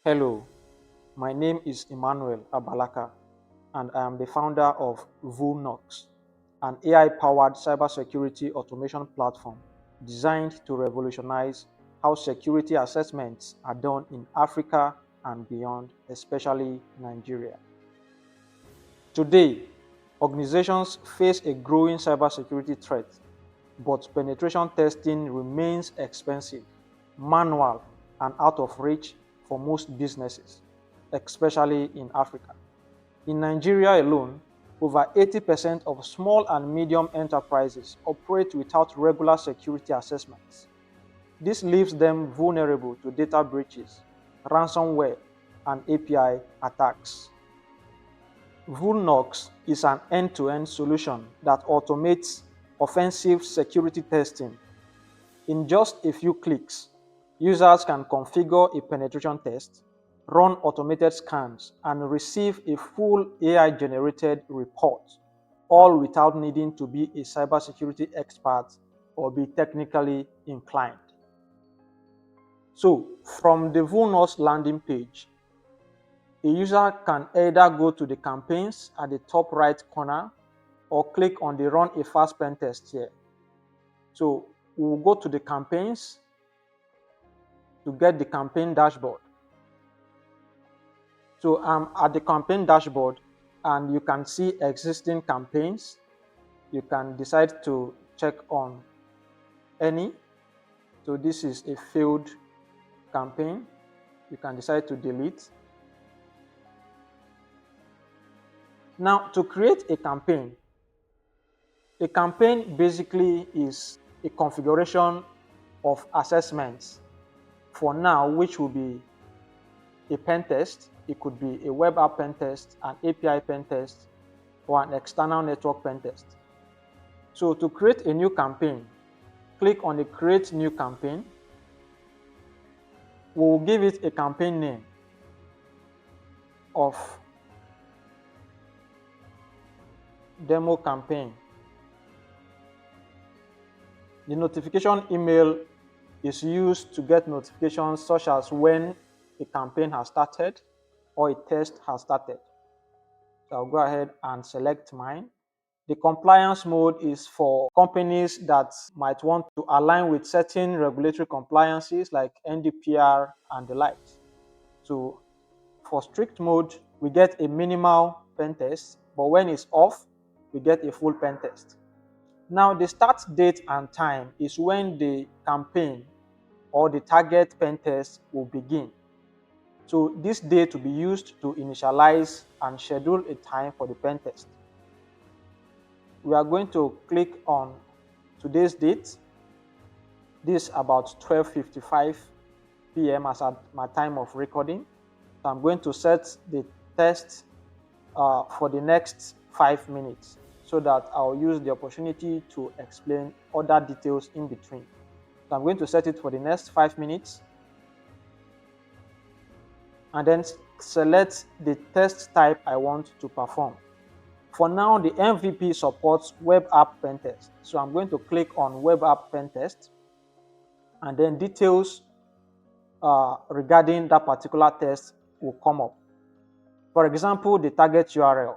Hello, my name is Emmanuel Abalaka, and I am the founder of Voolnox, an AI-powered cybersecurity automation platform designed to revolutionize how security assessments are done in Africa and beyond, especially Nigeria. Today, organizations face a growing cybersecurity threat, but penetration testing remains expensive, manual, and out of reach for most businesses, especially in Africa. In Nigeria alone, over 80% of small and medium enterprises operate without regular security assessments. This leaves them vulnerable to data breaches, ransomware, and API attacks. Voolnox is an end-to-end solution that automates offensive security testing. In just a few clicks, users can configure a penetration test, run automated scans, and receive a full AI-generated report, all without needing to be a cybersecurity expert or be technically inclined. So, from the Voolnox landing page, a user can either go to the campaigns at the top right corner or click on the Run a Fast Pen Test here. So we'll go to the campaigns to get the campaign dashboard. So I'm at the campaign dashboard and you can see existing campaigns. You can decide to check on any. So this is a failed campaign. You can decide to delete. Now, to create a campaign basically is a configuration of assessments for now, which will be a pen test. It could be a web app pen test, an API pen test, or an external network pen test. So to create a new campaign, click on the Create New Campaign. We'll give it a campaign name of Demo Campaign. The notification email is used to get notifications such as when a campaign has started or a test has started. So I'll go ahead and select mine. The compliance mode is for companies that might want to align with certain regulatory compliances like NDPR and the likes. So for strict mode, we get a minimal pen test, but when it's off, we get a full pen test. Now, the start date and time is when the campaign or the target pen test will begin. So this date will be used to initialize and schedule a time for the pen test. We are going to click on today's date. This is about 12:55 p.m. as at my time of recording. So I'm going to set the test for the next 5 minutes so that I'll use the opportunity to explain other details in between. So I'm going to set it for the next 5 minutes and then select the test type I want to perform. For now, the MVP supports web app pen test. So I'm going to click on web app pen test and then details regarding that particular test will come up. For example, the target URL.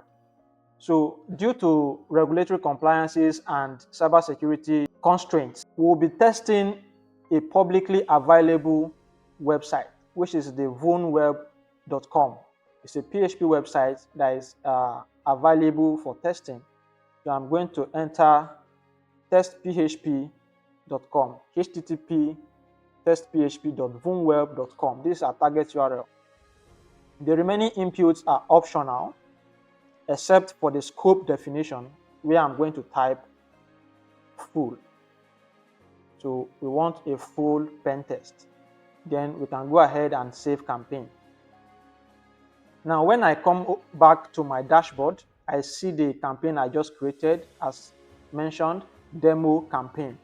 So due to regulatory compliances and cybersecurity constraints, we'll be testing a publicly available website, which is the vulnweb.com. It's a PHP website that is available for testing. So I'm going to enter testphp.com, http testphp.vulnweb.com. This is our target URL. The remaining inputs are optional, except for the scope definition, where I'm going to type full. So we want a full pen test. Then we can go ahead and save campaign. Now, when I come back to my dashboard, I see the campaign I just created, as mentioned, demo campaign.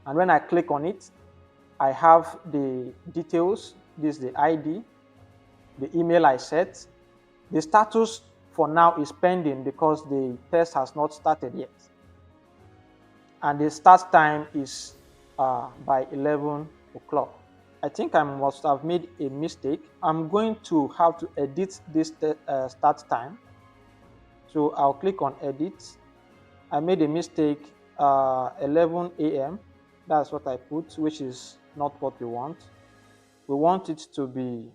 And when I click on it, I have the details. This is the ID, the email I set. The status for now is pending because the test has not started yet. And the start time is by 11 o'clock. I think I must have made a mistake. I'm going to have to edit this start time. So I'll click on edit. I made a mistake, 11 a.m. That's what I put, which is not what we want. We want it to be,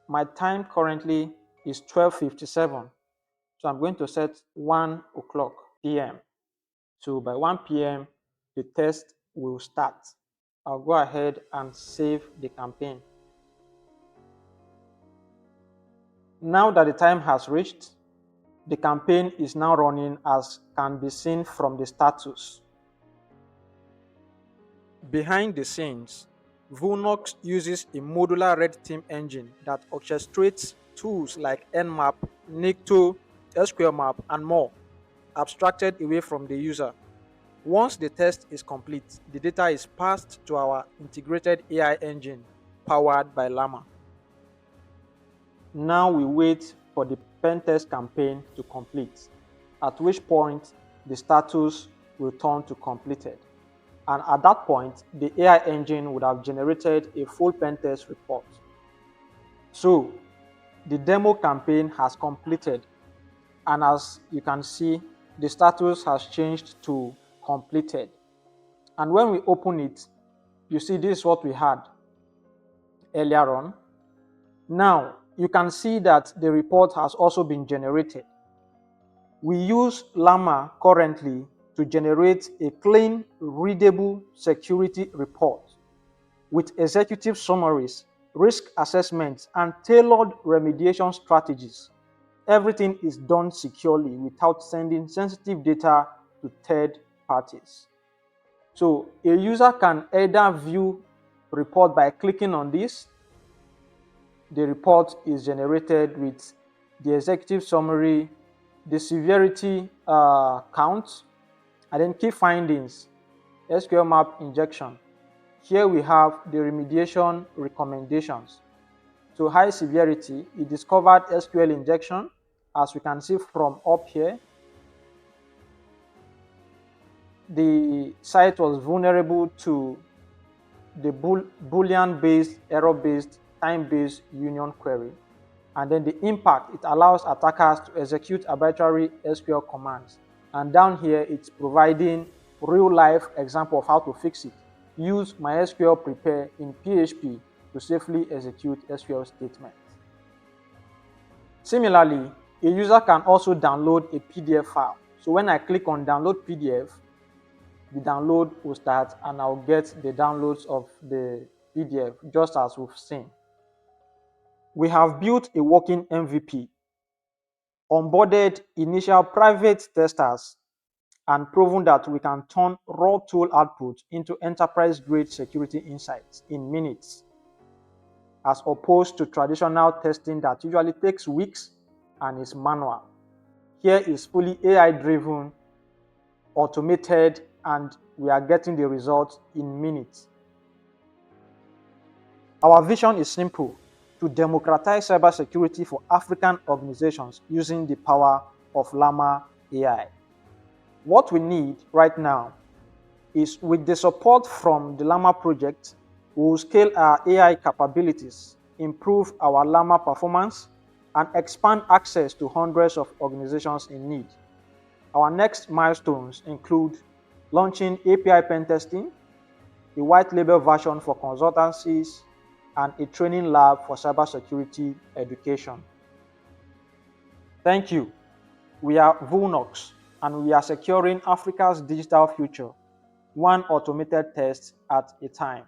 my time currently is 12:57. So I'm going to set 1 o'clock p.m. So by 1 p.m., the test will start. I'll go ahead and save the campaign. Now that the time has reached, the campaign is now running, as can be seen from the status. Behind the scenes, Voolnox uses a modular red team engine that orchestrates tools like Nmap, Nikto, SQL Map, and more, abstracted away from the user. Once the test is complete, the data is passed to our integrated AI engine powered by Llama. Now we wait for the Pentest campaign to complete, at which point the status will turn to completed. And at that point, the AI engine would have generated a full Pentest report. So the demo campaign has completed, and as you can see, the status has changed to completed. And when we open it, you see this is what we had earlier on. Now you can see that the report has also been generated. We use Llama currently to generate a clean, readable security report with executive summaries, risk assessments, and tailored remediation strategies. Everything is done securely without sending sensitive data to third parties. So a user can either view report by clicking on this. The report is generated with the executive summary, the severity count, and then key findings, SQL map injection. Here we have the remediation recommendations. So high severity, it discovered SQL injection, as we can see from up here. The site was vulnerable to the Boolean-based, error-based, time-based union query. And then the impact, it allows attackers to execute arbitrary SQL commands. And down here, it's providing real-life example of how to fix it. Use MySQL prepare in PHP to safely execute SQL statements. Similarly, a user can also download a PDF file. So when I click on download PDF, the download will start and I'll get the downloads of the PDF, just as we've seen. We have built a working MVP, onboarded initial private testers, and proven that we can turn raw tool output into enterprise-grade security insights in minutes, as opposed to traditional testing that usually takes weeks and is manual. Here is fully AI-driven, automated, and we are getting the results in minutes. Our vision is simple: to democratize cybersecurity for African organizations using the power of Llama AI. What we need right now is, with the support from the Llama project, we will scale our AI capabilities, improve our Llama performance, and expand access to hundreds of organizations in need. Our next milestones include launching API pen testing, a white label version for consultancies, and a training lab for cybersecurity education. Thank you. We are Voolnox, and we are securing Africa's digital future, one automated test at a time.